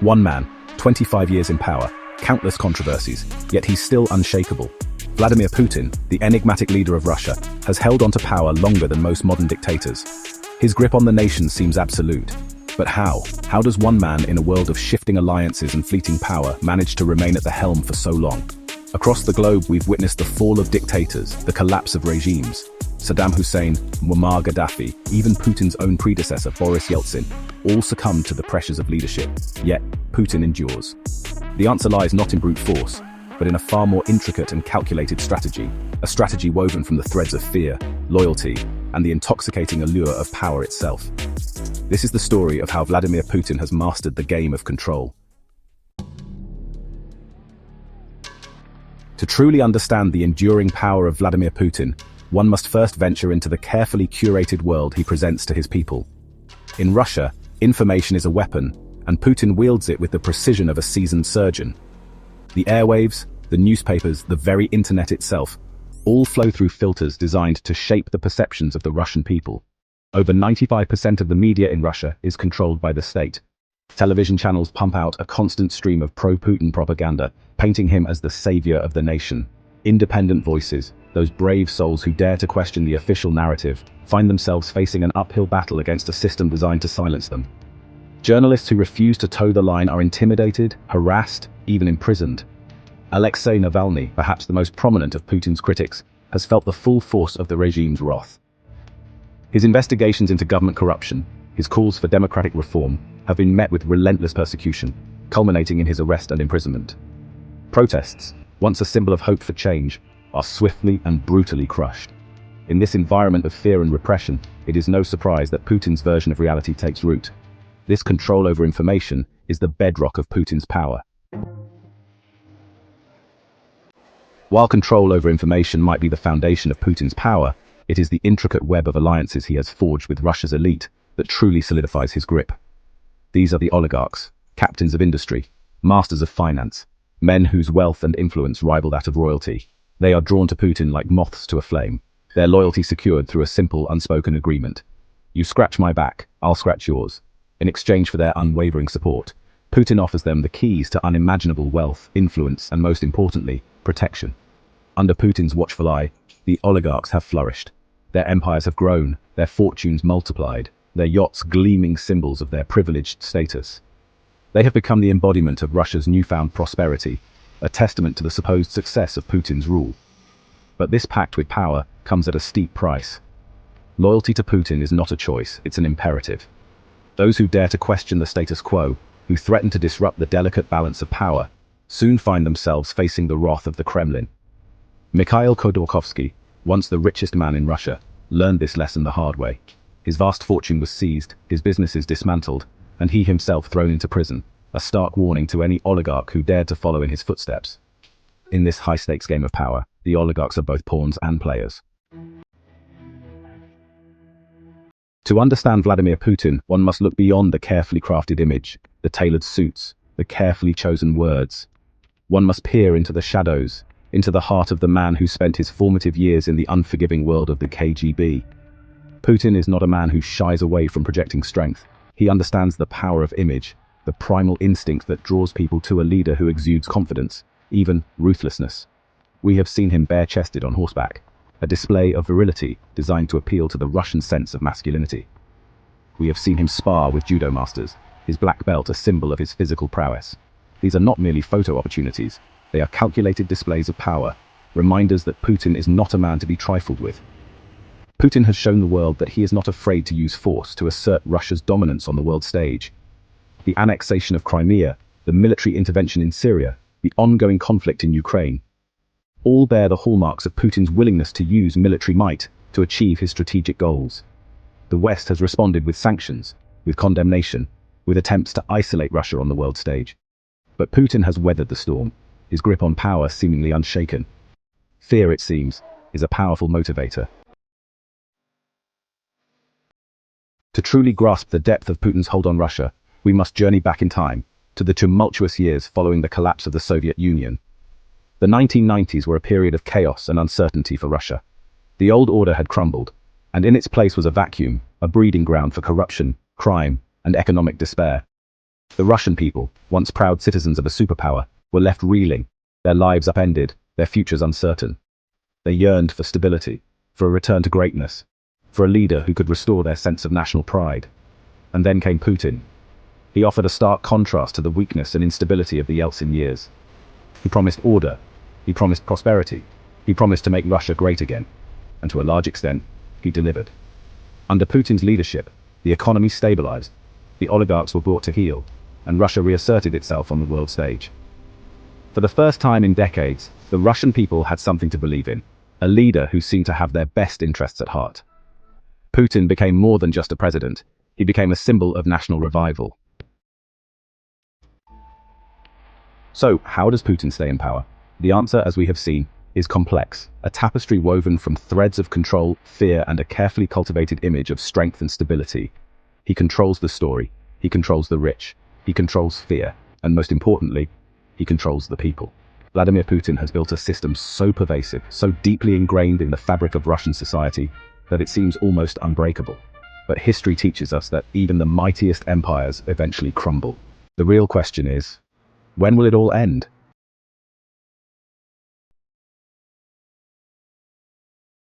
One man, 25 years in power, countless controversies, yet he's still unshakable. Vladimir Putin, the enigmatic leader of Russia, has held onto power longer than most modern dictators. His grip on the nation seems absolute. But how? How does one man in a world of shifting alliances and fleeting power manage to remain at the helm for so long? Across the globe, we've witnessed the fall of dictators, the collapse of regimes. Saddam Hussein, Muammar Gaddafi, even Putin's own predecessor, Boris Yeltsin, all succumbed to the pressures of leadership. Yet, Putin endures. The answer lies not in brute force, but in a far more intricate and calculated strategy, a strategy woven from the threads of fear, loyalty, and the intoxicating allure of power itself. This is the story of how Vladimir Putin has mastered the game of control. To truly understand the enduring power of Vladimir Putin, one must first venture into the carefully curated world he presents to his people. In Russia, information is a weapon, and Putin wields it with the precision of a seasoned surgeon. The airwaves, the newspapers, the very internet itself, all flow through filters designed to shape the perceptions of the Russian people. Over 95% of the media in Russia is controlled by the state. Television channels pump out a constant stream of pro-Putin propaganda, painting him as the savior of the nation. Independent voices, those brave souls who dare to question the official narrative, find themselves facing an uphill battle against a system designed to silence them. Journalists who refuse to toe the line are intimidated, harassed, even imprisoned. Alexei Navalny, perhaps the most prominent of Putin's critics, has felt the full force of the regime's wrath. His investigations into government corruption, his calls for democratic reform, have been met with relentless persecution, culminating in his arrest and imprisonment. Protests, once a symbol of hope for change, are swiftly and brutally crushed. In this environment of fear and repression, it is no surprise that Putin's version of reality takes root. This control over information is the bedrock of Putin's power. While control over information might be the foundation of Putin's power, it is the intricate web of alliances he has forged with Russia's elite that truly solidifies his grip. These are the oligarchs, captains of industry, masters of finance, men whose wealth and influence rival that of royalty. They are drawn to Putin like moths to a flame, their loyalty secured through a simple, unspoken agreement. You scratch my back, I'll scratch yours. In exchange for their unwavering support, Putin offers them the keys to unimaginable wealth, influence, and most importantly, protection. Under Putin's watchful eye, the oligarchs have flourished. Their empires have grown, their fortunes multiplied, their yachts gleaming symbols of their privileged status. They have become the embodiment of Russia's newfound prosperity, a testament to the supposed success of Putin's rule. But this pact with power comes at a steep price. Loyalty to Putin is not a choice, it's an imperative. Those who dare to question the status quo, who threaten to disrupt the delicate balance of power, soon find themselves facing the wrath of the Kremlin. Mikhail Khodorkovsky, once the richest man in Russia, learned this lesson the hard way. His vast fortune was seized, his businesses dismantled, and he himself thrown into prison, a stark warning to any oligarch who dared to follow in his footsteps. In this high-stakes game of power, the oligarchs are both pawns and players. To understand Vladimir Putin, one must look beyond the carefully crafted image, the tailored suits, the carefully chosen words. One must peer into the shadows, into the heart of the man who spent his formative years in the unforgiving world of the KGB. Putin is not a man who shies away from projecting strength. He understands the power of image, the primal instinct that draws people to a leader who exudes confidence, even ruthlessness. We have seen him bare-chested on horseback, a display of virility designed to appeal to the Russian sense of masculinity. We have seen him spar with judo masters, his black belt a symbol of his physical prowess. These are not merely photo opportunities, they are calculated displays of power, reminders that Putin is not a man to be trifled with. Putin has shown the world that he is not afraid to use force to assert Russia's dominance on the world stage. The annexation of Crimea, the military intervention in Syria, the ongoing conflict in Ukraine, all bear the hallmarks of Putin's willingness to use military might to achieve his strategic goals. The West has responded with sanctions, with condemnation, with attempts to isolate Russia on the world stage. But Putin has weathered the storm, his grip on power seemingly unshaken. Fear, it seems, is a powerful motivator. To truly grasp the depth of Putin's hold on Russia, we must journey back in time, to the tumultuous years following the collapse of the Soviet Union. The 1990s were a period of chaos and uncertainty for Russia. The old order had crumbled, and in its place was a vacuum, a breeding ground for corruption, crime, and economic despair. The Russian people, once proud citizens of a superpower, were left reeling, their lives upended, their futures uncertain. They yearned for stability, for a return to greatness, for a leader who could restore their sense of national pride. And then came Putin. He offered a stark contrast to the weakness and instability of the Yeltsin years. He promised order, he promised prosperity, he promised to make Russia great again. And to a large extent, he delivered. Under Putin's leadership, the economy stabilized, the oligarchs were brought to heel, and Russia reasserted itself on the world stage. For the first time in decades, the Russian people had something to believe in, a leader who seemed to have their best interests at heart. Putin became more than just a president, he became a symbol of national revival. So, how does Putin stay in power? The answer, as we have seen, is complex, a tapestry woven from threads of control, fear, and a carefully cultivated image of strength and stability. He controls the story, he controls the rich, he controls fear, and most importantly, he controls the people. Vladimir Putin has built a system so pervasive, so deeply ingrained in the fabric of Russian society, that it seems almost unbreakable. But history teaches us that even the mightiest empires eventually crumble. The real question is, when will it all end?